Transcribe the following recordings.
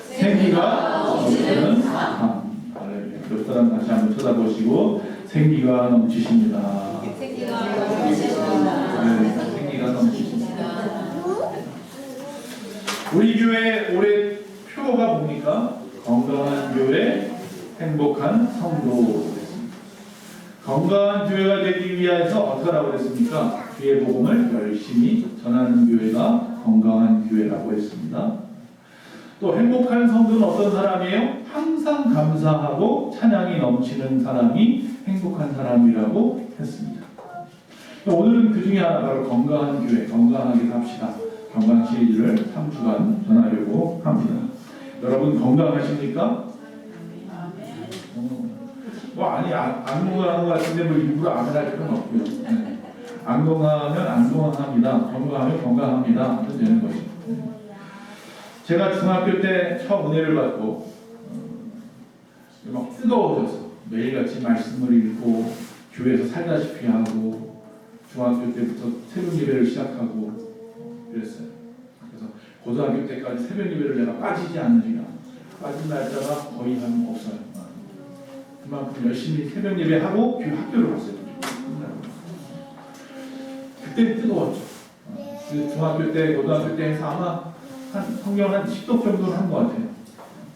생기가 넘치는 삶. 옆 사람 다시 한번 쳐다보시고 생기가 넘치십니다. 생기가 넘치십니다. 네, 생기가 넘치십니다. 우리 교회 올해 표가 뭡니까? 건강한 교회, 행복한 성도. 건강한 교회가 되기 위해서 어떻게 하라고 했습니까? 주의 복음을 열심히 전하는 교회가 건강한 교회라고 했습니다. 또 행복한 성도는 어떤 사람이에요? 항상 감사하고 찬양이 넘치는 사람이 행복한 사람이라고 했습니다. 오늘은 그 중에 하나 바로 건강한 교회, 건강하게 삽시다. 건강 시리즈를 3주간 전하려고 합니다. 여러분 건강하십니까? 안 건강한 것 같은데 뭐 일부러 아멘할 필요는 없고요. 네. 안 건강하면 안 건강합니다. 건강하면 건강합니다. 하면 되는 거죠. 제가 중학교 때 처음 은혜를 받고 막 뜨거워져서 매일같이 말씀을 읽고 교회에서 살다시피 하고 중학교 때부터 새벽 예배를 시작하고 그랬어요. 그래서 고등학교 때까지 새벽 예배를 내가 빠지지 않으리라. 빠진 날짜가 거의 한 없어요. 그만큼 열심히 새벽 예배하고 학교를 갔어요. 그때 뜨거웠죠. 중학교 때, 고등학교 때 해서 아마 성경 한 10독 정도는 한 것 같아요.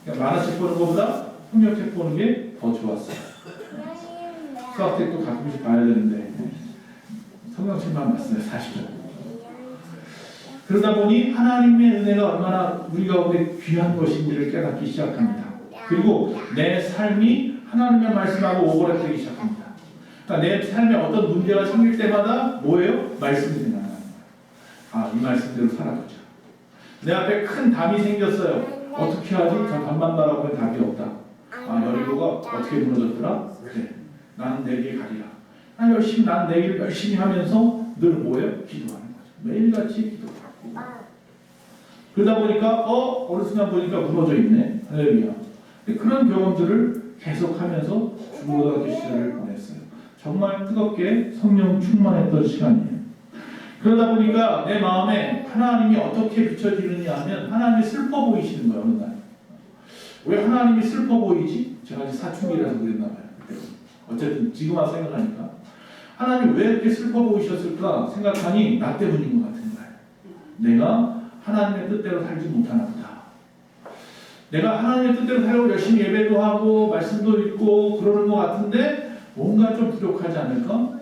그러니까 만화책 보는 것보다 성경책 보는 게 더 좋았어요. 수학책도 가끔씩 봐야 되는데 성경책만 봤어요, 사실은. 그러다 보니 하나님의 은혜가 얼마나 우리 가운데 귀한 것인지를 깨닫기 시작합니다. 그리고 내 삶이 하나님의 말씀하고 오버랩되기 시작합니다. 그러니까 내 삶에 어떤 문제가 생길 때마다 뭐예요? 말씀이 생각나는 거예요. 아, 이 말씀대로 살아보자. 내 앞에 큰 담이 생겼어요. 어떻게 하지? 저 담만 바라보면 답이 없다. 아, 여리고가 어떻게 무너졌더라? 그래. 나는 내 길 가리라. 나는 내 길 열심히 하면서 늘 뭐예요? 기도하는 거죠. 매일같이 기도하고. 그러다 보니까 어느 순간 보니까 무너져 있네. 할렐루야. 그런 경험들을 계속하면서 중고등학교 시절을 보냈어요. 정말 뜨겁게 성령 충만했던 시간이에요. 그러다 보니까 내 마음에 하나님이 어떻게 비춰지느냐 하면 하나님이 슬퍼 보이시는 거예요. 어느 날. 왜 하나님이 슬퍼 보이지? 제가 아직 사춘기라서 그랬나 봐요. 그때. 어쨌든 지금 와서 생각하니까 하나님 왜 이렇게 슬퍼 보이셨을까 생각하니 나 때문인 것 같은 거예요. 내가 하나님의 뜻대로 살지 못하나 보다. 내가 하나님의 뜻대로 살려고 열심히 예배도 하고 말씀도 읽고 그러는 것 같은데 뭔가 좀 부족하지 않을까?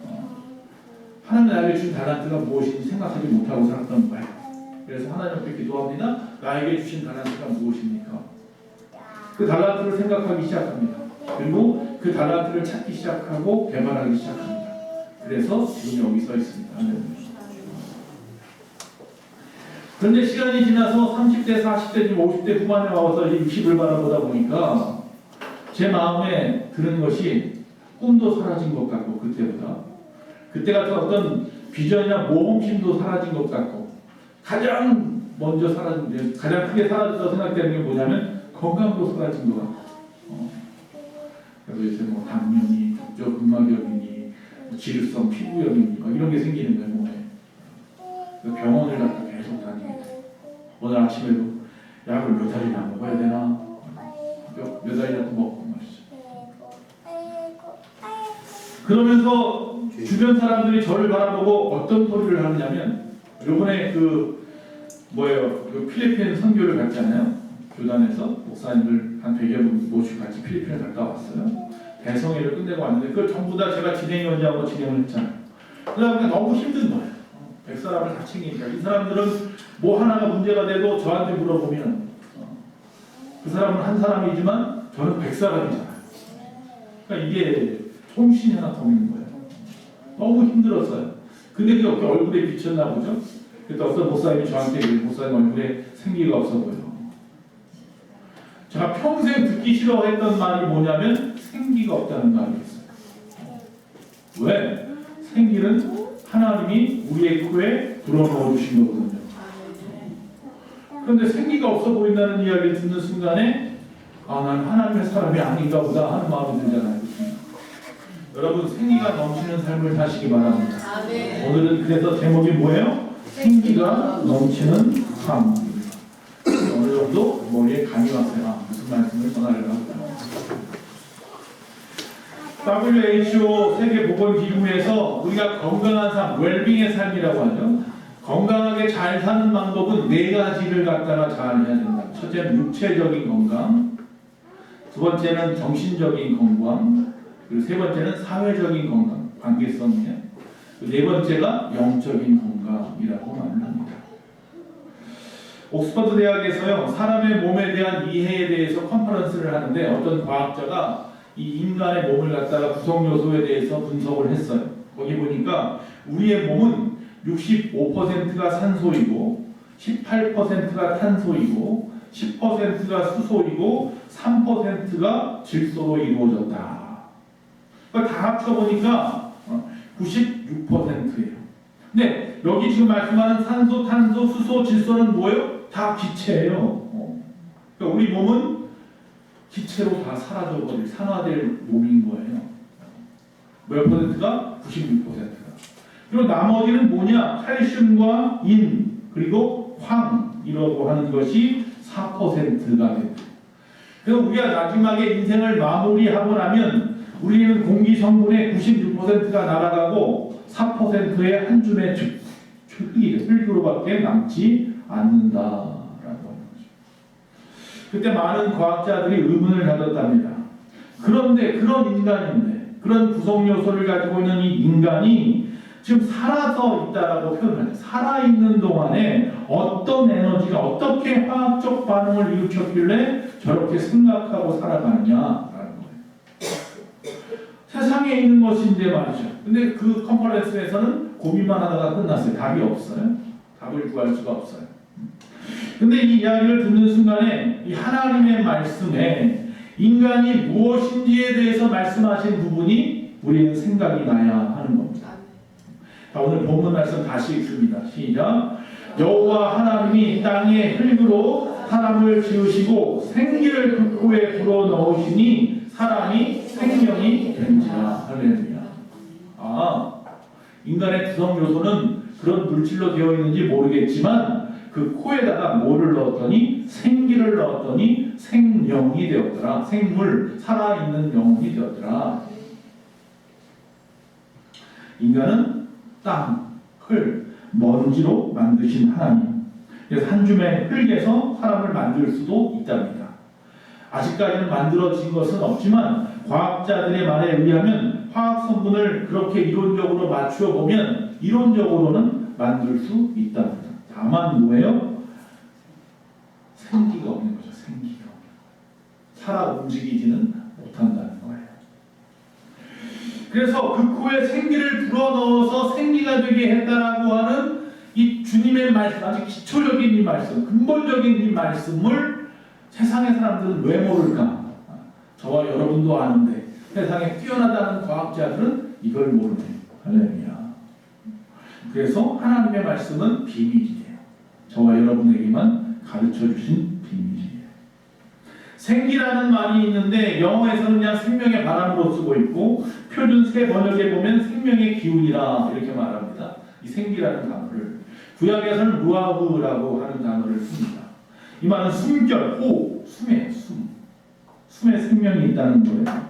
하나님 나에게 주신 달란트가 무엇인지 생각하지 못하고 살았던 거예요. 그래서 하나님 앞에 기도합니다. 나에게 주신 달란트가 무엇입니까? 그 달란트를 생각하기 시작합니다. 그리고 그 달란트를 찾기 시작하고 개발하기 시작합니다. 그래서 지금 여기 서 있습니다. 그런데 시간이 지나서 30대, 40대, 50대 후반에 와서 60을 바라보다 보니까 제 마음에 드는 것이 꿈도 사라진 것 같고 그때 같은 어떤 비전이나 모험심도 사라진 것 같고 가장 크게 사라졌다고 생각되는 게 뭐냐면 건강도 사라진 것 같고 그래서 이제 뭐 당뇨니, 족저근막염이니, 지루성 피부염이니 이런 게 생기는 거예요 몸에. 병원을 갔다 계속 다니게 돼. 오늘 아침에도 약을 몇 알이나 먹어야 되나? 몇 알이나 먹고 말이죠. 그러면서 주변 사람들이 저를 바라보고 어떤 소리를 하느냐면 이번에 그 필리핀 선교를 갔잖아요. 교단에서 목사님들 한 100여 분 모시고 같이 필리핀을 갔다 왔어요. 대성회를 끝내고 왔는데 그걸 전부 다 제가 진행위원장으로 진행을 했잖아요. 그러다 보니까 너무 힘든 거예요. 100사람을 다 챙기니까 이 사람들은 뭐 하나가 문제가 돼도 저한테 물어보면 그 사람은 한 사람이지만 저는 100사람이잖아요. 그러니까 이게 통신이 하나 더 있는 거예요. 너무 힘들었어요. 근데 그 얼굴에 비쳤나 보죠. 그때 어떤 목사님이 저한테 목사님 얼굴에 생기가 없어 보여. 제가 평생 듣기 싫어했던 말이 뭐냐면 생기가 없다는 말이 있어요. 왜? 생기는 하나님이 우리의 코에 불어넣어 주신 거거든요. 그런데 생기가 없어 보인다는 이야기를 듣는 순간에 난 하나님의 사람이 아닌가 보다 하는 마음이 들잖아요. 여러분 생기가 넘치는 삶을 사시기 바랍니다. 오늘은 그래서 제목이 뭐예요? 생기가 넘치는 삶. 어느 정도 말씀도 머리에 감이 왔어요. 아, 무슨 말씀을 전하려고 합니다. WHO 세계보건기구에서 우리가 건강한 삶, 웰빙의 삶이라고 하죠. 건강하게 잘 사는 방법은 4가지를 갖다가 잘 해야 된다. 첫째는 육체적인 건강, 두 번째는 정신적인 건강, 그리고 세 번째는 사회적인 건강, 관계성이에요. 네 번째가 영적인 건강이라고 말을 합니다. 옥스퍼드 대학에서요, 사람의 몸에 대한 이해에 대해서 컨퍼런스를 하는데 어떤 과학자가 이 인간의 몸을 갖다가 구성 요소에 대해서 분석을 했어요. 거기 보니까 우리의 몸은 65%가 산소이고 18%가 탄소이고 10%가 수소이고 3%가 질소로 이루어졌다. 그러니까 다 합쳐보니까 96%예요. 근데 여기 지금 말씀하는 산소, 탄소, 수소, 질소는 뭐예요? 다 기체예요. 그러니까 우리 몸은 기체로 다 사라져버릴 산화될 몸인 거예요. 몇 퍼센트가? 96%가. 그리고 나머지는 뭐냐? 칼슘과 인 그리고 황이라고 하는 것이 4%가 됩니다. 그래서 우리가 마지막에 인생을 마무리하고 나면 우리는 공기 성분의 96%가 날아가고 4%의 한 줌의 흙으로밖에 남지 않는다라고 하는 거죠. 그때 많은 과학자들이 의문을 가졌답니다. 그런데 그런 인간인데, 그런 구성 요소를 가지고 있는 이 인간이 지금 살아서 있다라고 표현해요. 살아있는 동안에 어떤 에너지가 어떻게 화학적 반응을 일으켰길래 저렇게 생각하고 살아가느냐라는 거예요. 세상에 있는 것인데 말이죠. 근데 그 컨퍼런스에서는 고민만 하다가 끝났어요. 답이 없어요. 답을 구할 수가 없어요. 근데 이 이야기를 듣는 순간에 이 하나님의 말씀에 인간이 무엇인지에 대해서 말씀하신 부분이 우리는 생각이 나야 하는 겁니다. 자, 오늘 본문 말씀 다시 읽습니다. 시작. 여호와 하나님이 땅의 흙으로 사람을 지으시고 생기를 그 코에 불어넣으시니 사람이 생명이 된지라. 할렐루야. 아, 인간의 구성 요소는 그런 물질로 되어 있는지 모르겠지만 그 코에다가 뭐를 넣었더니 생기를 넣었더니 생명이 되었더라. 생물, 살아있는 영혼이 되었더라. 인간은 땅, 흙, 먼지로 만드신 하나님. 그래서 한 줌의 흙에서 사람을 만들 수도 있답니다. 아직까지는 만들어진 것은 없지만 과학자들의 말에 의하면 화학 성분을 그렇게 이론적으로 맞추어 보면 이론적으로는 만들 수 있답니다. 다만 뭐예요? 생기가 없는 거죠. 생기가. 살아 움직이지는 못한다는 거예요. 그래서 그 코에 생기를 불어넣어서 생기가 되게 했다라고 하는 이 주님의 말씀, 아주 기초적인 이 말씀, 근본적인 이 말씀을 세상의 사람들은 왜 모를까? 저와 여러분도 아는데 세상에 뛰어나다는 과학자들은 이걸 모르네요. 할렐루야. 그래서 하나님의 말씀은 비밀이에요. 저와 여러분에게만 가르쳐 주신 비밀이에요. 생기라는 말이 있는데 영어에서는 그냥 생명의 바람으로 쓰고 있고 표준 새 번역에 보면 생명의 기운이라 이렇게 말합니다. 이 생기라는 단어를 구약에서는 루아흐라고 하는 단어를 씁니다. 이 말은 숨결, 호흡, 숨에 숨에 생명이 있다는 거예요.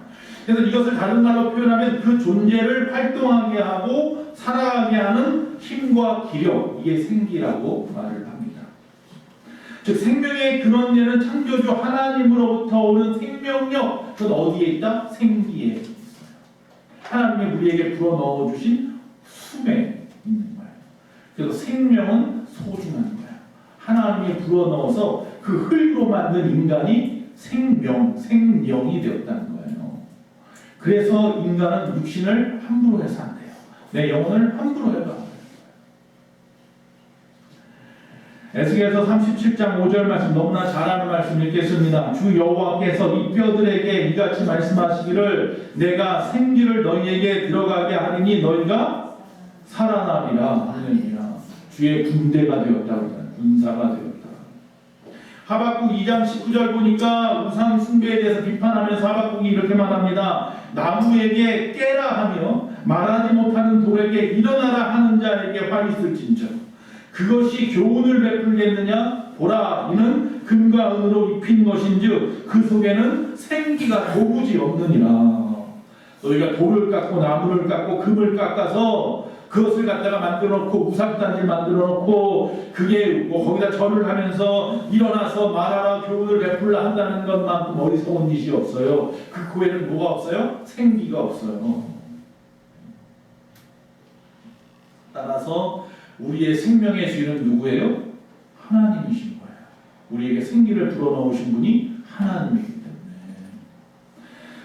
그래서 이것을 다른 말로 표현하면 그 존재를 활동하게 하고 살아가게 하는 힘과 기력, 이게 생기라고 말을 합니다. 즉 생명의 근원되는 창조주 하나님으로부터 오는 생명력, 그건 어디에 있다? 생기에 있어요. 하나님이 우리에게 불어넣어 주신 숨에 있는 거예요. 그래서 생명은 소중한 거예요. 하나님이 불어넣어서 그 흙으로 만든 인간이 생명이 되었다는 거예요. 그래서 인간은 육신을 함부로 해서 안 돼요. 내 영혼을 함부로 해도 안 돼요. 에스겔서 37장 5절 말씀 너무나 잘 아는 말씀 읽겠습니다. 주 여호와께서 이 뼈들에게 이같이 말씀하시기를 내가 생기를 너희에게 들어가게 하리니 너희가 살아나리라. 하느니라. 주의 군대가 되었다. 군사가 되었다. 하박국 2장 19절 보니까 우상 숭배에 대해서 비판하면서 하박국이 이렇게 말합니다. 나무에게 깨라 하며 말하지 못하는 돌에게 일어나라 하는 자에게 화 있을진저 그것이 교훈을 베풀겠느냐? 보라 이는 금과 은으로 입힌 것인즉 그 속에는 생기가 도무지 없느니라. 너희가 돌을 깎고 나무를 깎고 금을 깎아서 그것을 갖다가 만들어 놓고 우상단지 만들어 놓고 그게 뭐 거기다 절을 하면서 일어나서 말하라 교훈을 베풀라 한다는 것만큼 어리석은 짓이 없어요. 그 후에는 뭐가 없어요? 생기가 없어요. 따라서 우리의 생명의 주인은 누구예요? 하나님이신 거예요. 우리에게 생기를 불어넣으신 분이 하나님이기 때문에.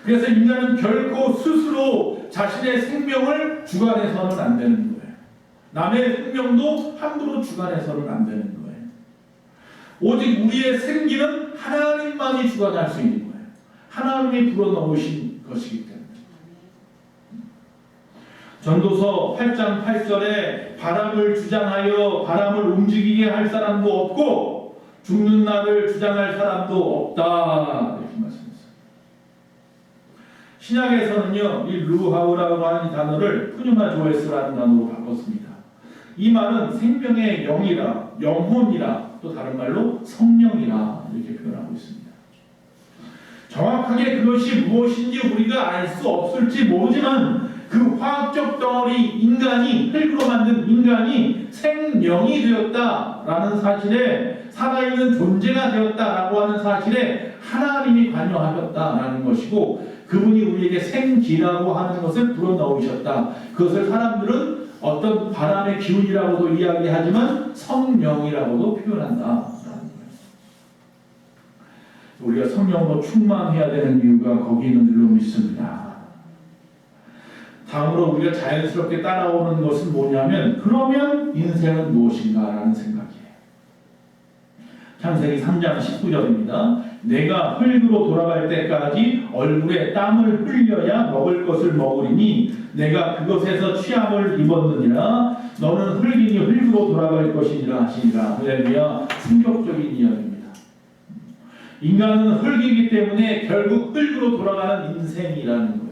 그래서 인간은 결코 스스로 자신의 생명을 주관해서는 안 되는 거예요. 남의 생명도 함부로 주관해서는 안 되는 거예요. 오직 우리의 생기는 하나님만이 주관할 수 있는 거예요. 하나님이 불어넣으신 것이기 때문에. 전도서 8장 8절에 바람을 주장하여 바람을 움직이게 할 사람도 없고 죽는 날을 주장할 사람도 없다 이렇게 말씀했어요. 신약에서는요, 이 루하우라고 하는 이 단어를 푸뉴마 조에스라는 단어로 바꿨습니다. 이 말은 생명의 영이라, 영혼이라, 또 다른 말로 성령이라 이렇게 표현하고 있습니다. 정확하게 그것이 무엇인지 우리가 알 수 없을지 모르지만 그 화학적 덩어리 인간이, 흙으로 만든 인간이 생명이 되었다라는 사실에, 살아있는 존재가 되었다라고 하는 사실에 하나님이 관여하셨다라는 것이고, 그분이 우리에게 생기라고 하는 것을 불어넣으셨다. 그것을 사람들은 어떤 바람의 기운이라고도 이야기하지만 성령이라고도 표현한다. 우리가 성령으로 충만해야 되는 이유가 거기 있는 줄로 믿습니다. 다음으로 우리가 자연스럽게 따라오는 것은 뭐냐면, 그러면 인생은 무엇인가라는 생각이에요. 창세기 3장 19절입니다. 내가 흙으로 돌아갈 때까지 얼굴에 땀을 흘려야 먹을 것을 먹으리니 내가 그것에서 취함을 입었느니라. 너는 흙이니 흙으로 돌아갈 것이니라 하시니라. 할렐루야. 충격적인 이야기입니다. 인간은 흙이기 때문에 결국 흙으로 돌아가는 인생이라는 거예요.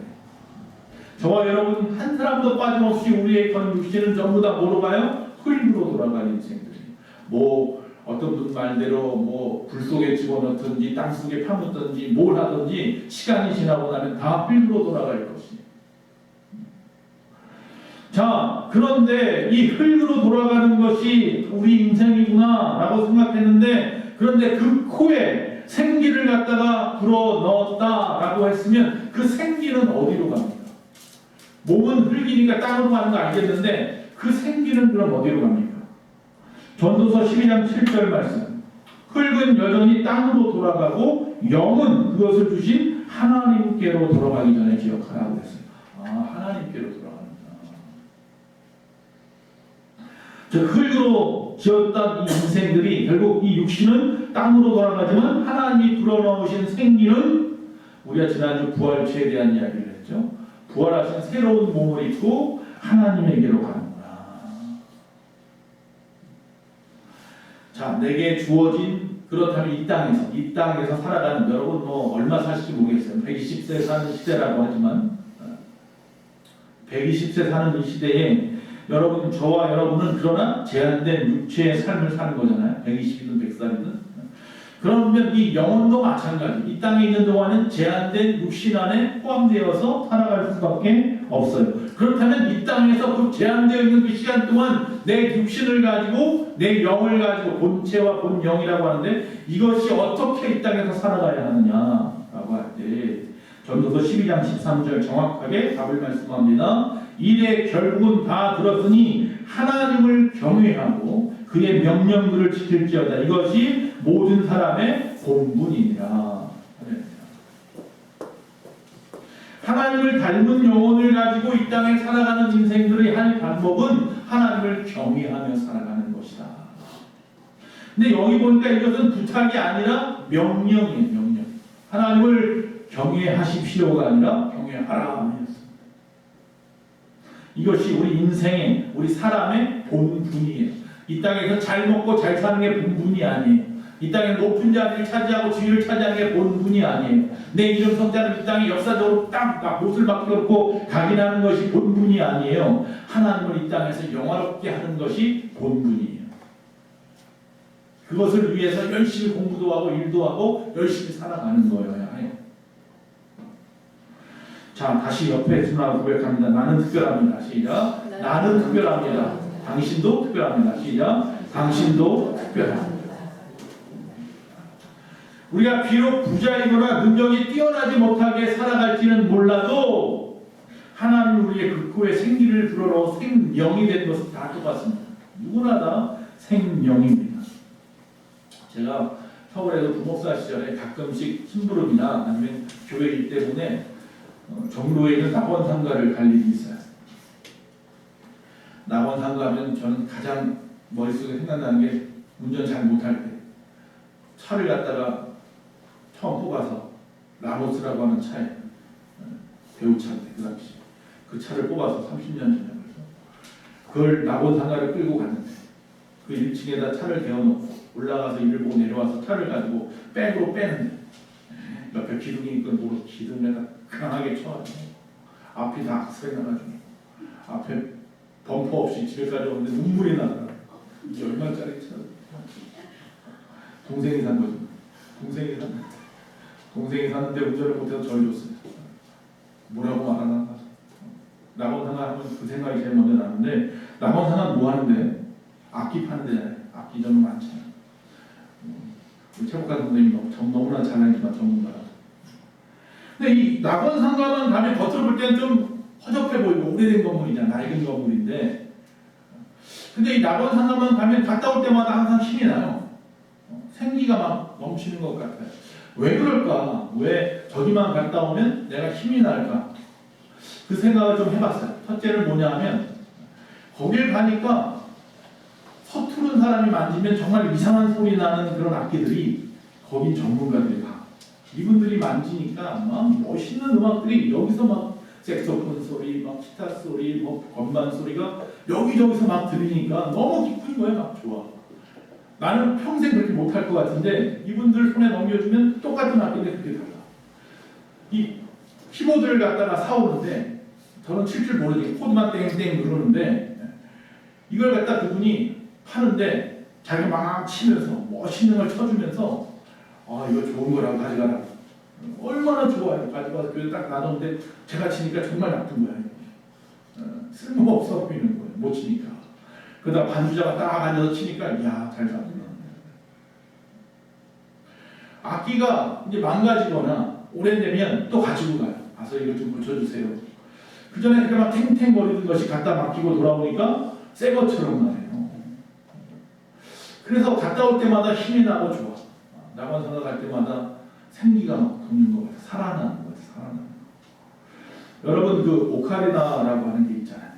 저와 여러분 한 사람도 빠짐없이 우리의 건 육신은 전부 다 뭐로 가요? 흙으로 돌아가는 인생들이에요. 뭐 어떤 분 말대로 뭐 불 속에 집어넣든지 땅 속에 파묻든지 뭘 하든지 시간이 지나고 나면 다 흙으로 돌아갈 것이에요. 자, 그런데 이 흙으로 돌아가는 것이 우리 인생이구나 라고 생각했는데, 그런데 그 코에 생기를 갖다가 불어넣었다라고 했으면 그 생기는 어디로 갑니까? 몸은 흙이니까 땅으로 가는 거 알겠는데 그 생기는 그럼 어디로 갑니까? 전도서 12장 7절 말씀. 흙은 여전히 땅으로 돌아가고 영은 그것을 주신 하나님께로 돌아가기 전에 기억하라고 했어요. 아, 하나님께로 돌아가는구나. 저 흙으로 지었던 이 인생들이 결국 이 육신은 땅으로 돌아가지만 하나님이 불어넣으신 생기는, 우리가 지난주 부활체에 대한 이야기를 했죠. 부활하신 새로운 몸을 입고 하나님에게로 가는구나. 자, 내게 주어진, 그렇다면 이 땅에서 살아가는, 여러분 뭐 얼마 사실지 모르겠어요. 120세 사는 시대라고 하지만 120세 사는 이 시대에 여러분, 저와 여러분은 그러나 제한된 육체의 삶을 사는 거잖아요. 120이든 100살이든. 그러면 이 영혼도 마찬가지. 이 땅에 있는 동안은 제한된 육신 안에 포함되어서 살아갈 수밖에 없어요. 그렇다면 이 땅에서 그 제한되어 있는 그 시간 동안 내 육신을 가지고 내 영을 가지고, 본체와 본영이라고 하는데 이것이 어떻게 이 땅에서 살아가야 하느냐라고 할 때 전도서 12장 13절 정확하게 답을 말씀합니다. 이래 결국은 다 들었으니 하나님을 경외하고 그의 명령들을 지킬지어다. 이것이 모든 사람의 본분이니라. 하나님을 닮은 영혼을 가지고 이 땅에 살아가는 인생들의 할 방법은 하나님을 경외하며 살아가는 것이다. 근데 여기 보니까 이것은 부탁이 아니라 명령이에요. 명령. 하나님을 경외하십시오가 아니라 경외하라. 이것이 우리 인생의, 우리 사람의 본분이에요. 이 땅에서 잘 먹고 잘 사는 게 본분이 아니에요. 이 땅에 높은 자리를 차지하고 지위를 차지하는 게 본분이 아니에요. 내 이름 성자는 이 땅에 역사적으로 딱 못을 맡겨놓고 각인하는 것이 본분이 아니에요. 하나님을 이 땅에서 영화롭게 하는 것이 본분이에요. 그것을 위해서 열심히 공부도 하고 일도 하고 열심히 살아가는 거여야 해요. 자, 다시 옆에 누나 고백합니다. 나는 특별합니다. 시작. 나는 특별합니다. 당신도 특별합니다. 시작. 당신도 특별합니다. 우리가 비록 부자이거나 능력이 뛰어나지 못하게 살아갈지는 몰라도 하나님 우리의 그 코에 생기를 불어넣어 생명이 된 것은 다 똑같습니다. 누구나 다 생명입니다. 제가 서울에서 부목사 시절에 가끔씩 심부름이나 아니면 교회 일 때문에 종로에 있는 낙원상가를 갈 일이 있어요. 낙원상가하면 저는 가장 머릿속에 생각나는 게 운전 잘 못할 때 차를 갖다가 처음 뽑아서 라모스라고 하는 차에 배우차인데 그 당시 그 차를 뽑아서 30년 전에 그걸 낙원상가를 끌고 갔는데 그 1층에다 차를 대어놓고 올라가서 일을 보고 내려와서 차를 가지고 백으로 빼는데 옆에 기둥이 있건 모르고 기둥에다 강하게 쳐가지고 앞이 다 악셀 나가지고 앞에 범퍼 없이 집에까지 오는데 눈물이 나더라고요. 이게 얼마짜리 차? 동생이 산 거죠. 동생이 샀는데 운전을 못해서 저를 줬어요. 뭐라고 말하나? 낙원상가 하면 그 생각이 제일 먼저 나는데 낙원상가 뭐 하는데? 악기 파는 데잖아요. 악기 좀 많잖아요. 우리 최복관 선생님 너무나 잘 알지만 전문가라. 근데 이 낙원상가만 가면 겉으로 볼 때는 좀 허접해 보이고 오래된 건물이잖아. 낡은 건물인데 근데 이 낙원상가만 가면 갔다 올 때마다 항상 힘이 나요. 생기가 막 넘치는 것 같아요. 왜 그럴까? 왜 저기만 갔다 오면 내가 힘이 날까? 그 생각을 좀 해봤어요. 첫째는 뭐냐 하면 거길 가니까 서투른 사람이 만지면 정말 이상한 소리 나는 그런 악기들이 거긴 전문가들이 가. 이분들이 만지니까 막 멋있는 음악들이 여기서 막 색소폰 소리, 막 기타 소리, 뭐 건반 소리가 여기저기서 막 들리니까 너무 기쁜 거예요. 막 좋아. 나는 평생 그렇게 못할 것 같은데 이분들 손에 넘겨주면 똑같은 악기인데 그렇게 달라. 이 키보드를 갖다가 사오는데 저는 칠 줄 모르지 코드만 땡땡 누르는데 이걸 갖다 그분이 파는데 자기가 막 치면서 멋있는 걸 쳐주면서 아 이거 좋은 거라고 가져가라. 얼마나 좋아요. 가져가서 교회 딱 놔뒀는데 제가 치니까 정말 나쁜 거야. 쓸모가 없어 보이는 거예요. 못 치니까. 그러다 반주자가 딱 앉아서 치니까 이야 잘 샀구나. 악기가 이제 망가지거나 오래되면 또 가지고 가요. 가서 이거 좀 고쳐주세요. 그 전에 그렇게 막 탱탱거리던 것이 갖다 맡기고 돌아오니까 새 것처럼 말해요. 그래서 갔다 올 때마다 힘이 나고 좋아. 낙원상가 갈 때마다 생기가 막 돕는 것 같아. 살아나는 것 같아. 살아나는 거. 여러분 그 오카리나라고 하는 게 있잖아요.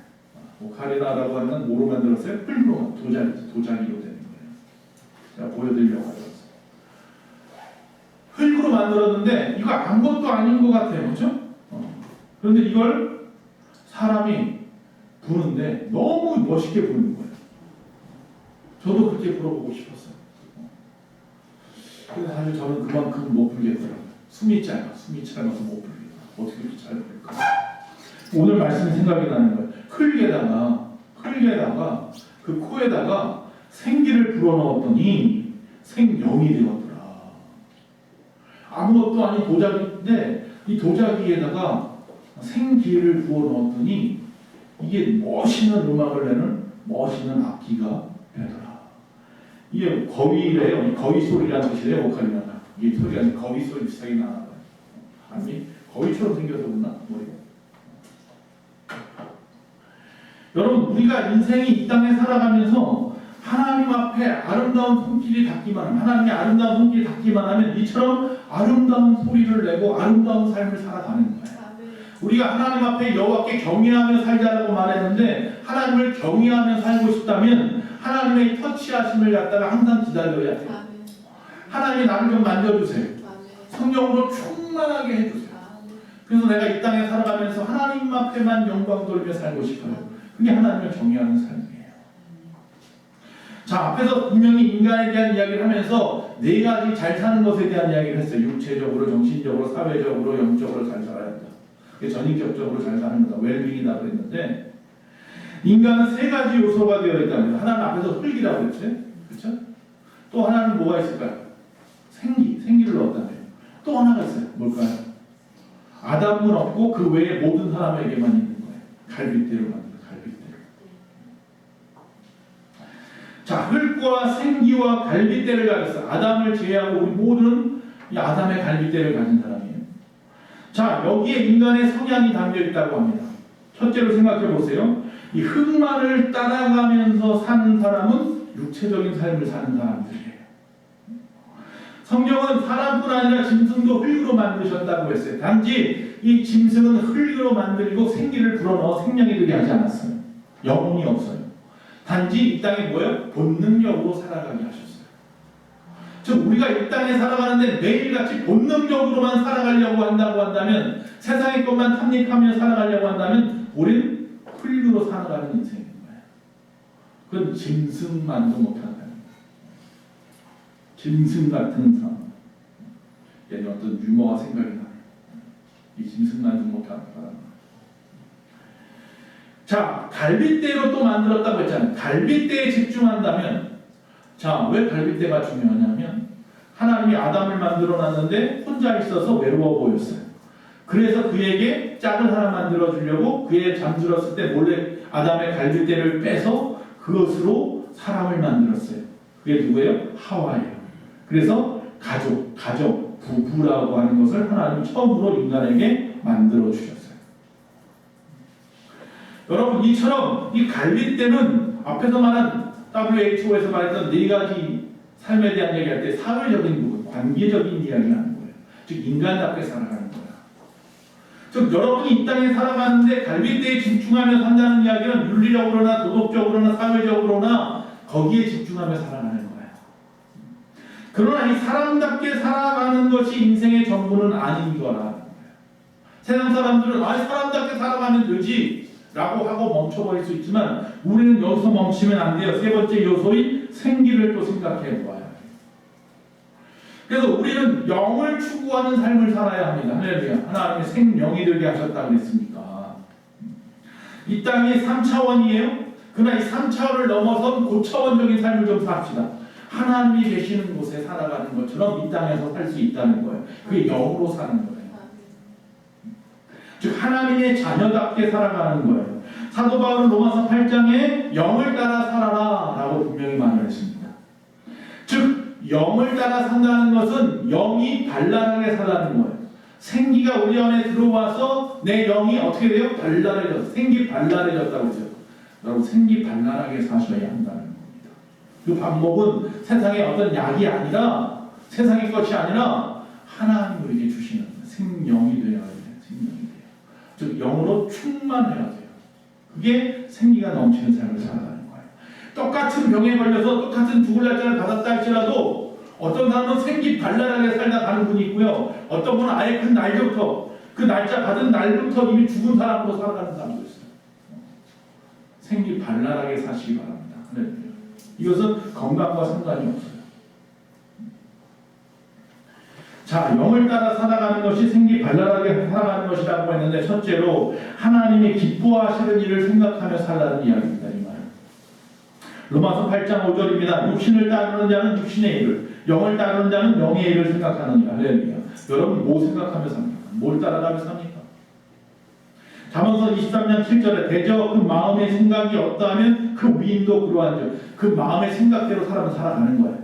오카리나라고 하는 건 뭐로 만들었어요? 흙으로 도자기로 되는 거예요. 제가 보여드리려고 하죠. 흙으로 만들었는데 이거 아무것도 아닌 것 같아요. 그렇죠? 그런데 이걸 사람이 부는데 너무 멋있게 부는 거예요. 저도 그렇게 불어보고 싶었어요. 근데 사실 저는 그만큼 못 불겠더라고요. 숨이 짧아서 못 불겠어요. 어떻게 그렇게 잘 불까? 오늘 말씀이 생각이 나는 거예요. 흙에다가 그 코에다가 생기를 불어넣었더니 생명이 되었더라. 아무것도 아닌 도자기인데 이 도자기에다가 생기를 부어넣었더니 이게 멋있는 음악을 내는 멋있는 악기가 되더라. 이게 거위래요. 거위 소리라는 뜻이래요. 오카리나가. 이게 소리가 거위 소리 비슷하게 나와요. 아니 거위처럼 생겨서 그러나 머리가. 여러분 우리가 인생이 이 땅에 살아가면서 하나님 앞에 아름다운 손길이 닿기만 하면 하나님의 아름다운 손길이 닿기만 하면 이처럼 아름다운 소리를 내고 아름다운 삶을 살아가는 거예요. 우리가 하나님 앞에 여호와께 경외하며 살자라고 말했는데 하나님을 경외하며 살고 싶다면 하나님의 터치하심을 갖다가 항상 기다려야 돼요. 하나님이 나를 좀 만져주세요. 성령으로 충만하게 해주세요. 그래서 내가 이 땅에 살아가면서 하나님 앞에만 영광 돌리며 살고 싶어요. 그게 하나님을 경외하는 삶이에요. 자, 앞에서 분명히 인간에 대한 이야기를 하면서 네 가지 잘 사는 것에 대한 이야기를 했어요. 육체적으로, 정신적으로, 사회적으로, 영적으로 잘 살아야 한다. 그게 전인격적으로 잘 사는 거다. 웰빙이다 그랬는데 인간은 세 가지 요소가 되어 있답니다. 하나는 앞에서 흙이라고 그랬죠. 그렇죠? 또 하나는 뭐가 있을까요? 생기를 얻었다며. 또 하나가 있어요. 뭘까요? 아담은 없고 그 외에 모든 사람에게만 있는 거예요. 갈빗대로 만든 갈빗대로. 자, 흙과 생기와 갈빗대를 가졌어. 아담을 제외하고 우리 모두는 이 아담의 갈빗대를 가진 사람이에요. 자, 여기에 인간의 성향이 담겨 있다고 합니다. 첫째로 생각해 보세요. 이 흙만을 따라가면서 사는 사람은 육체적인 삶을 사는 사람들이에요. 성경은 사람뿐 아니라 짐승도 흙으로 만드셨다고 했어요. 단지 이 짐승은 흙으로 만들고 생기를 불어넣어 생명이 되게 하지 않았어요. 영혼이 없어요. 단지 이 땅에 뭐예요? 본능적으로 살아가게 하셨어요. 즉 우리가 이 땅에 살아가는데 매일같이 본능적으로만 살아가려고 한다면, 세상의 것만 탐닉하며 살아가려고 한다면 우리는 흙으로 살아가는 인생인 거예요. 그건 짐승만도 못하는 거예요. 짐승 같은 삶. 얘는 어떤 유머가 생각이 나요. 이 짐승만도 못하는 사람. 자, 갈빗대로 또 만들었다고 했잖아요. 갈빗대에 집중한다면, 자, 왜 갈빗대가 중요하냐면 하나님이 아담을 만들어 놨는데 혼자 있어서 외로워 보였어요. 그래서 그에게 짝을 하나 만들어 주려고 그의 잠들었을 때 몰래 아담의 갈빗대를 빼서 그것으로 사람을 만들었어요. 그게 누구예요? 하와예요. 그래서 가족, 부부라고 하는 것을 하나님이 처음으로 인간에게 만들어 주셨어요. 여러분, 이처럼 이 갈빗대는 앞에서 말한 WHO에서 말했던 네 가지 삶에 대한 얘기할 때 사회적인 부분, 관계적인 이야기하는 거예요. 즉 인간답게 살아가는 거야. 즉 여러분이 이 땅에 살아가는데 갈빗대에 집중하며 산다는 이야기는 윤리적으로나 도덕적으로나 사회적으로나 거기에 집중하며 살아가는 거예요. 그러나 이 사람답게 살아가는 것이 인생의 전부는 아닌 거라는 거예요. 세상 사람들은 사람답게 살아가면 되지 라고 하고 멈춰버릴 수 있지만 우리는 여기서 멈추면 안 돼요. 세 번째 요소인 생기를 또 생각해 보아야 해요. 그래서 우리는 영을 추구하는 삶을 살아야 합니다. 할렐루야. 하나님이 생명이 되게 하셨다고 그랬으니까. 이 땅이 3차원이에요. 그러나 이 3차원을 넘어선 고차원적인 삶을 좀 삽시다. 하나님이 계시는 곳에 살아가는 것처럼 이 땅에서 살 수 있다는 거예요. 그게 영으로 사는 거예요. 즉 하나님의 자녀답게 살아가는 거예요. 사도 바울은 로마서 8장에 영을 따라 살아라 라고 분명히 말을 했습니다. 즉 영을 따라 산다는 것은 영이 발랄하게 살라는 거예요. 생기가 우리 안에 들어와서 내 영이 어떻게 돼요? 발랄해졌어. 생기 발랄해졌다고 그러죠. 여러분 생기 발랄하게 사셔야 한다는 겁니다. 그 방법은 세상의 어떤 약이 아니라 세상의 것이 아니라 하나님 우리에게 주시는 생명이 되어야 돼요. 생명이 돼요. 즉 영으로 충만해야 돼요. 그게 생기가 넘치는 삶을 살아가는 거예요. 똑같은 병에 걸려서 똑같은 죽을 날짜를 받았다 할지라도 어떤 사람은 생기 발랄하게 살다 가는 분이 있고요. 어떤 분은 아예 그 날부터 그 날짜 받은 날부터 이미 죽은 사람으로 살아가는 사람도 있어요. 생기 발랄하게 사시기 바랍니다. 네. 이것은 건강과 상관이 없어요. 자, 영을 따라 살아가는 것이 생기 발랄하게 살아가는 것이라고 했는데 첫째로 하나님이 기뻐하시는 일을 생각하며 살라는 이야기입니다. 이 말은 로마서 8장 5절입니다. 육신을 따르는 자는 육신의 일을, 영을 따르는 자는 영의 일을 생각하느니라. 할렐루야. 여러분 뭐 생각하며 삽니까? 뭘 따라가며 삽니까? 잠언서 23장 7절에 대저 그 마음의 생각이 어떠하면 그 위임도 그러한즉 그 마음의 생각대로 사람은 살아가는 거예요.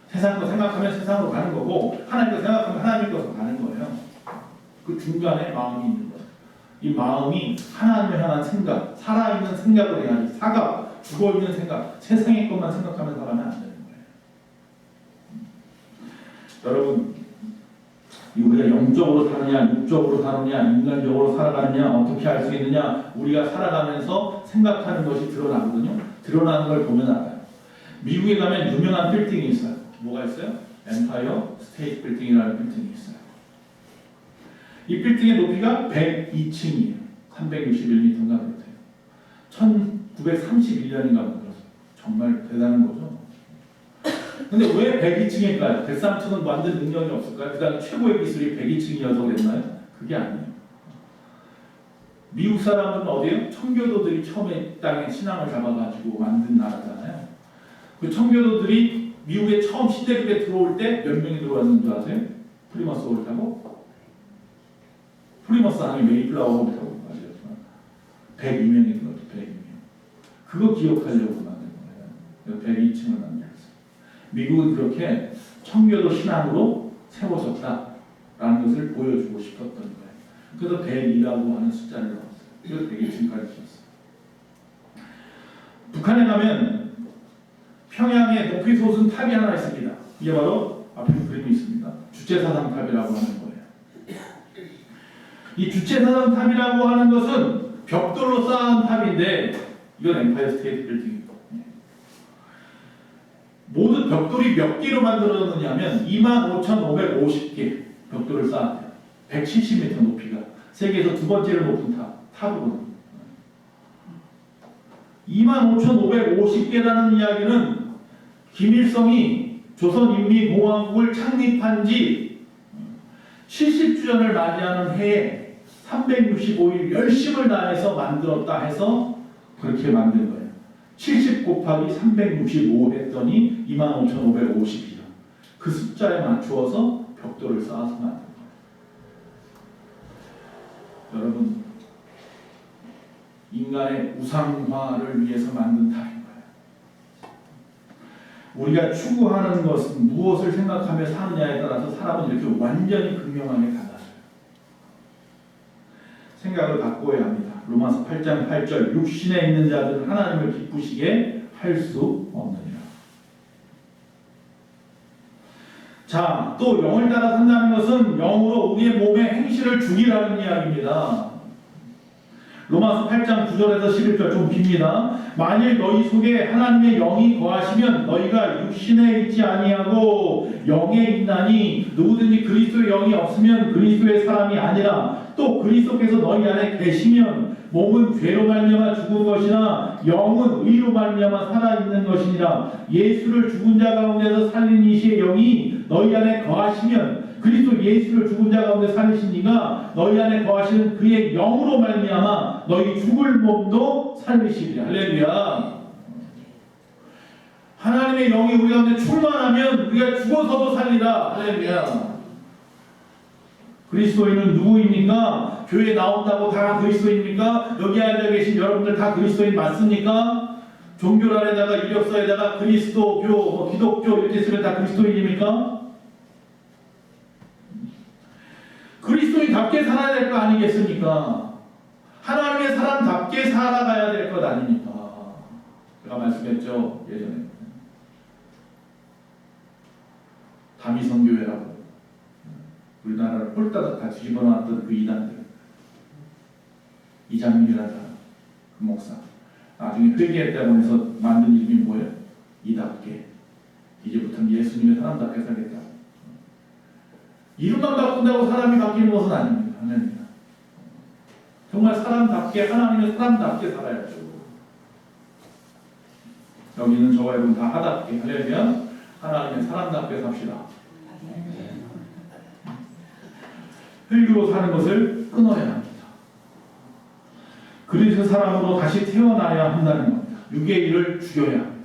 세상 거 생각하면 세상으로 가는 거고 하나님 거 생각하면 하나님 것으로 가는 거예요. 그 중간에 마음이 있는 거예요. 이 마음이 하나님을 향한 생각, 살아있는 생각을 해야지 사각, 죽어있는 생각, 세상의 것만 생각하면 살아가면 안 되는 거예요. 여러분 우리가 영적으로 사느냐 육적으로 사느냐 인간적으로 살아가느냐 어떻게 알 수 있느냐 우리가 살아가면서 생각하는 것이 드러나거든요. 드러나는 걸 보면 알아요. 미국에 가면 유명한 빌딩이 있어요. 뭐가 있어요? 엠파이어 스테이트 빌딩이라는 빌딩이 있어요. 이 빌딩의 높이가 102층이에요. 361m인가 그렇대요. 1931년인가 그래서 정말 대단한 거죠. 근데 왜 102층일까요? 103층은 만든 능력이 없을까요? 그 다음에 최고의 기술이 102층이어서 그랬나요? 그게 아니에요. 미국 사람은 어디에요? 청교도들이 처음에 땅에 신앙을 잡아가지고 만든 나라잖아요. 그 청교도들이 미국에 처음 신대륙에 들어올 때 몇 명이 들어왔는 줄 아세요? 프리머스를 타고? 프리머스 아니 메이플라워를 타고 맞아요. 102명이 들어왔죠. 102명. 그거 기억하려고 만든 거예요. 102층을 만들었어요. 미국은 그렇게 청교도 신앙으로 세워졌다라는 것을 보여주고 싶었던 거예요. 그래서 102라고 하는 숫자를 넣었어요. 그래서 102층까지 지었어요. 북한에 가면 평양에 높이 솟은 탑이 하나 있습니다. 이게 바로 앞에 그림이 있습니다. 주체사상탑이라고 하는 거예요. 이 주체사상탑이라고 하는 것은 벽돌로 쌓은 탑인데 이건 엠파이어 스테이트 빌딩이고 모든 벽돌이 몇 개로 만들어졌느냐면 25,550개 벽돌을 쌓았대요. 170m 높이가 세계에서 두 번째로 높은 탑이거든요. 25,550개라는 이야기는 김일성이 조선인민공화국을 창립한 지 70주년을 맞이하는 해에 365일 열심을 다해서 만들었다 해서 그렇게 만든 거예요. 70 곱하기 365 했더니 25,550이죠. 그 숫자에 맞추어서 벽돌을 쌓아서 만든 거예요. 여러분, 인간의 우상화를 위해서 만든 탑인 거예요. 우리가 추구하는 것은 무엇을 생각하며 사느냐에 따라서 사람은 이렇게 완전히 극명하게 달라져요. 생각을 바꿔야 합니다. 로마서 8장 8절 육신에 있는 자들은 하나님을 기쁘시게 할 수 없느니라. 자, 또 영을 따라 산다는 것은 영으로 우리의 몸의 행실을 죽이라는 이야기입니다. 로마서 8장 9절에서 11절 좀 깁니다. 만일 너희 속에 하나님의 영이 거하시면 너희가 육신에 있지 아니하고 영에 있나니 누구든지 그리스도의 영이 없으면 그리스도의 사람이 아니라 또 그리스도께서 너희 안에 계시면 몸은 죄로 말미암아 죽은 것이나 영은 의로 말미암아 살아있는 것이니라. 예수를 죽은 자 가운데서 살린 이시의 영이 너희 안에 거하시면 그리스도 예수를 죽은 자 가운데 살리신 이가 너희 안에 거하시는 그의 영으로 말미암아 너희 죽을 몸도 살리시리라. 할렐루야. 하나님의 영이 우리 가운데 충만하면 우리가 죽어서도 살리라. 할렐루야. 그리스도인은 누구입니까? 교회에 나온다고 다 그리스도입니까? 여기 앉아 계신 여러분들 다 그리스도인 맞습니까? 종교란에다가 이력서에다가 그리스도교, 기독교 이렇게 쓰면 다 그리스도인입니까? 그리스도인답게 살아야 될 거 아니겠습니까? 하나님의 사람답게 살아가야 될 것 아닙니까? 제가 말씀했죠, 예전에. 다미성교회라고 우리나라를 홀따닥 다 뒤집어 놨던 그 이단들, 이장민이라는 사람, 그 목사, 나중에 회개했다고 해서 만든 이름이 뭐예요? 이답게. 이제부터는 예수님의 사람답게 살겠다. 이름만 바꾼다고 사람이 바뀌는 것은 아닙니다. 아닙니다. 정말 사람답게, 하나님의 사람답게 살아야죠. 여기는 저와 여러분 다 하답게 하려면 하나님의 사람답게 삽시다. 흙으로 사는 것을 끊어야 합니다. 그리스도 사람으로 다시 태어나야 한다는 겁니다. 육의 일을 죽여야 합니다.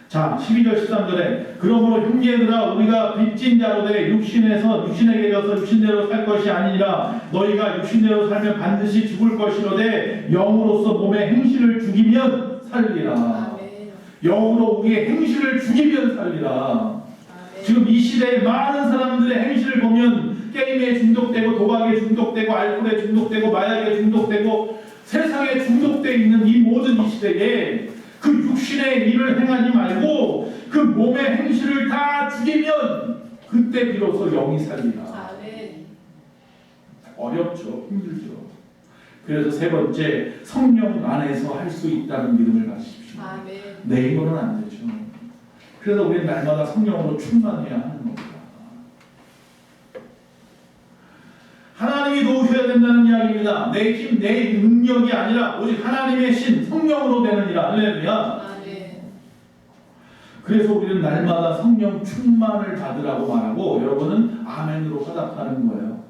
자, 12절 13절에 그러므로 형제들아 우리가 빚진 자로 돼 육신에게 져서 육신대로 살 것이 아니라 너희가 육신대로 살면 반드시 죽을 것이로되 영으로서 몸의 행실을 죽이면 살리라. 아멘. 영으로 우리의 행실을 죽이면 살리라. 아멘. 지금 이 시대에 많은 사람들의 행실을 보면 게임에 중독되고 도박에 중독되고 알코올에 중독되고 마약에 중독되고 세상에 중독되어 있는 이 모든 이 시대에 그 육신의 일을 행하지 말고 그 몸의 행실을 다 죽이면 그때 비로소 영이 살리라. 아멘. 어렵죠. 힘들죠. 그래서 세 번째, 성령 안에서 할 수 있다는 믿음을 가지십시오. 아멘. 내 힘으로는 안 되죠. 그래서 우리는 날마다 성령으로 충만해야 하는 겁니다. 하나님이 도우셔야 된다는 이야기입니다. 내 힘, 내 능력이 아니라 오직 하나님의 신, 성령으로 되느니라. 할렐루야. 아멘. 그래서 우리는 날마다 성령 충만을 받으라고 말하고 여러분은 아멘으로 화답하는 거예요.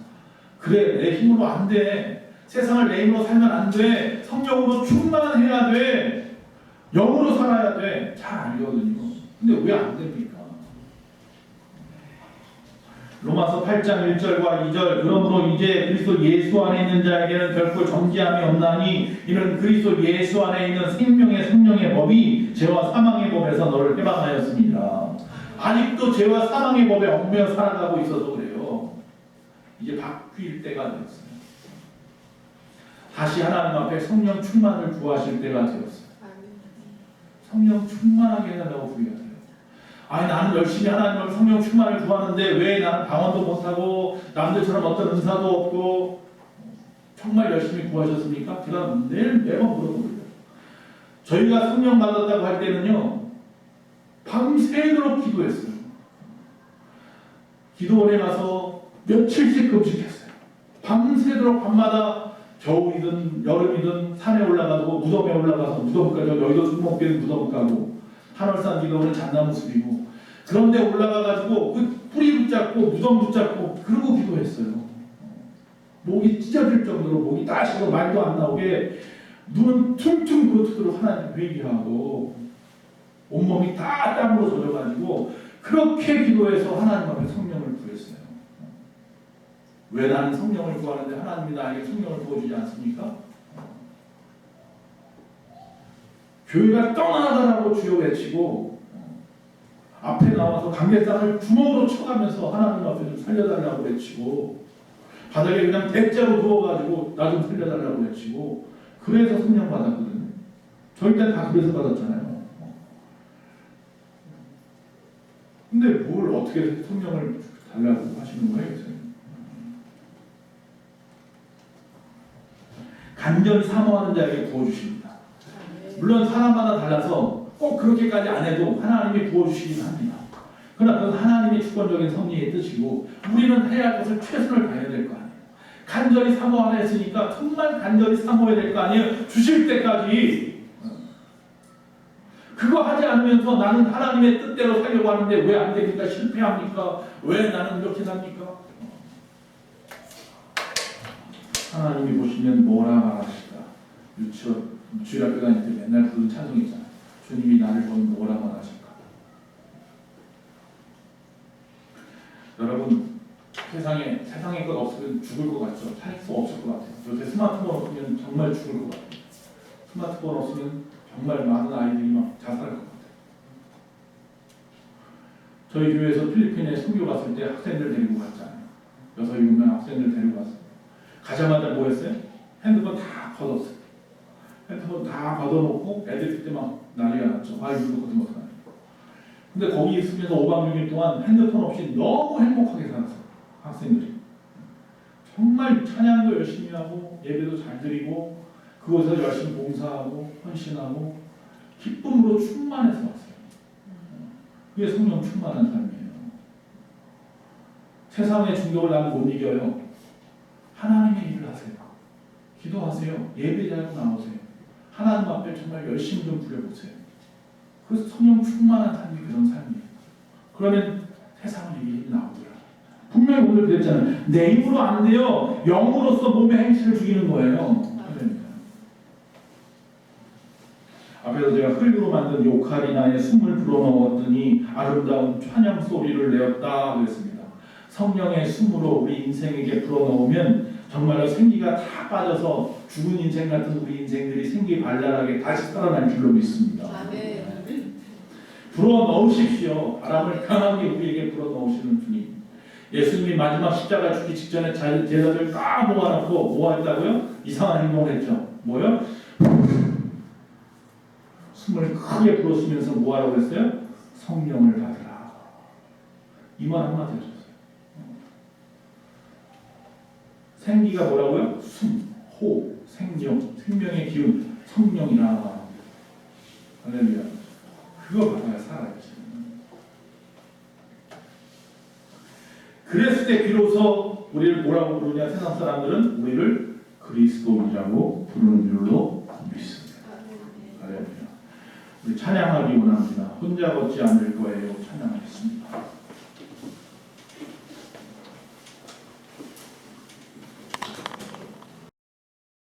그래, 내 힘으로 안 돼. 세상을 내 힘으로 살면 안 돼. 성령으로 충만해야 돼. 영으로 살아야 돼. 잘 알거든요. 근데 왜 안 됩니까? 로마서 8장 1절과 2절 그러므로 이제 그리스도 예수 안에 있는 자에게는 결코 정죄함이 없나니 이는 그리스도 예수 안에 있는 생명의 성령의 법이 죄와 사망의 법에서 너를 해방하였습니다. 아직도 죄와 사망의 법에 얽매여 살아가고 있어서 그래요. 이제 바뀔 때가 되었어요. 다시 하나님 앞에 성령 충만을 구하실 때가 되었어요. 성령 충만하게 해달라고 구해야 돼요. 아니 나는 열심히 하나님 앞에 성령 충만을 구하는데 왜 나는 방언도 못하고 남들처럼 어떤 은사도 없고 정말 열심히 구하셨습니까? 제가 매번 물어봅니다. 저희가 성령 받았다고 할 때는요 밤새도록 기도했어요. 기도원에 가서 며칠씩 금식했어요. 밤새도록 밤마다 겨울이든 여름이든 산에 올라가고 무덤에 올라가서 무덤까지 여의도 승목교는 무덤 가고 한월산 기도원은 잣나무 숲이고 그런데 올라가가지고 그 뿌리 붙잡고 무덤 붙잡고 그러고 기도했어요. 목이 찢어질 정도로 목이 따시고 말도 안 나오게 눈은 퉁퉁 부어뜨도록 하나님 회개하고 온몸이 다 땀으로 젖어가지고 그렇게 기도해서 하나님 앞에 성령을 구했어요. 왜 나는 성령을 구하는데 하나님이 나에게 성령을 부어주지 않습니까? 교회가 떠나가라고 주여 외치고 앞에 나와서 강대상을 주먹으로 쳐가면서 하나님 앞에 좀 살려달라고 외치고 바닥에 그냥 대자로 누워가지고 나 좀 살려달라고 외치고 그래서 성령 받았거든요. 저희 때는 다 그래서 받았잖아요. 근데 뭘 어떻게 성령을 달라고 하시는 거예요? 간절히 사모하는 자에게 부어주십니다. 물론 사람마다 달라서 꼭 그렇게까지 안 해도 하나님이 부어주시긴 합니다. 그러나 그건 하나님의 주권적인 섭리의 뜻이고 우리는 해야 할 것을 최선을 다해야 될 거 아니에요. 간절히 사모하라 했으니까 정말 간절히 사모해야 될 거 아니에요. 주실 때까지. 그거 하지 않으면서 나는 하나님의 뜻대로 살려고 하는데 왜 안 됩니까? 실패합니까? 왜 나는 이렇게 삽니까? 하나님이 보시면 뭐라 말하실까? 주일학교 다닐 때 맨날 부르는 찬송이 있잖아요. 주님이 나를 보면 뭐라 말하실까? 여러분 세상에 것 없으면 죽을 것 같죠? 살 수 없을 것 같아요. 요새 스마트폰 없으면 정말 죽을 것 같아요. 스마트폰 없으면 정말 많은 아이들이 막 자살할 것 같아요. 저희 교회에서 필리핀에 선교 갔을 때 학생들 데리고 갔잖아요. 6, 7명 학생들 데리고 갔어요. 가자마자 뭐 했어요? 핸드폰 다 걷었어요. 핸드폰 다 걷어놓고 애들 그때 막 난리가 났죠. 아 이거 걷으면 어떡하냐. 근데 거기 있으면서 5박 6일 동안 핸드폰 없이 너무 행복하게 살았어요. 학생들이. 정말 찬양도 열심히 하고 예배도 잘 드리고 그곳에서 열심히 봉사하고 헌신하고 기쁨으로 충만해서 왔어요. 그게 성령 충만한 삶이에요. 세상의 중독을 나는 못 이겨요. 하나님의 일을 하세요. 기도하세요. 예배자로 나오세요. 하나님 앞에 정말 열심히 좀 부려보세요. 그래서 성령 충만한 삶이 그런 삶이에요. 그러면 세상은 이게 힘이 나오더라. 분명히 오늘 그랬잖아요. 내 힘으로 안 돼요. 영으로서 몸의 행실을 죽이는 거예요. 앞에서 제가 흙으로 만든 요카리나에 숨을 불어넣었더니 아름다운 찬양 소리를 내었다 그랬습니다. 성령의 숨으로 우리 인생에게 불어넣으면 정말로 생기가 다 빠져서 죽은 인생 같은 우리 인생들이 생기 발랄하게 다시 살아날 줄로 믿습니다. 불어넣으십시오. 바람을 강하게 우리에게 불어넣으시는 주님. 예수님이 마지막 십자가 죽기 직전에 제자들 다 모아놓고 뭐 했다고요? 이상한 행동을 했죠. 뭐요? 숨을 크게 불어쓰면서 뭐 하라고 했어요? 성령을 받으라. 이 말 한마디 하셨어요. 생기가 뭐라고요? 숨, 호, 생명, 생명의 기운, 성령이라. 할렐루야. 그거 받아야 살아야지. 그랬을 때 비로소 우리를 뭐라고 부르냐? 세상 사람들은 우리를 그리스도인이라고 부르는 줄로 믿습니다. 할렐루야. 우리 찬양하기 원합니다. 혼자 걷지 않을 거예요. 찬양하겠습니다.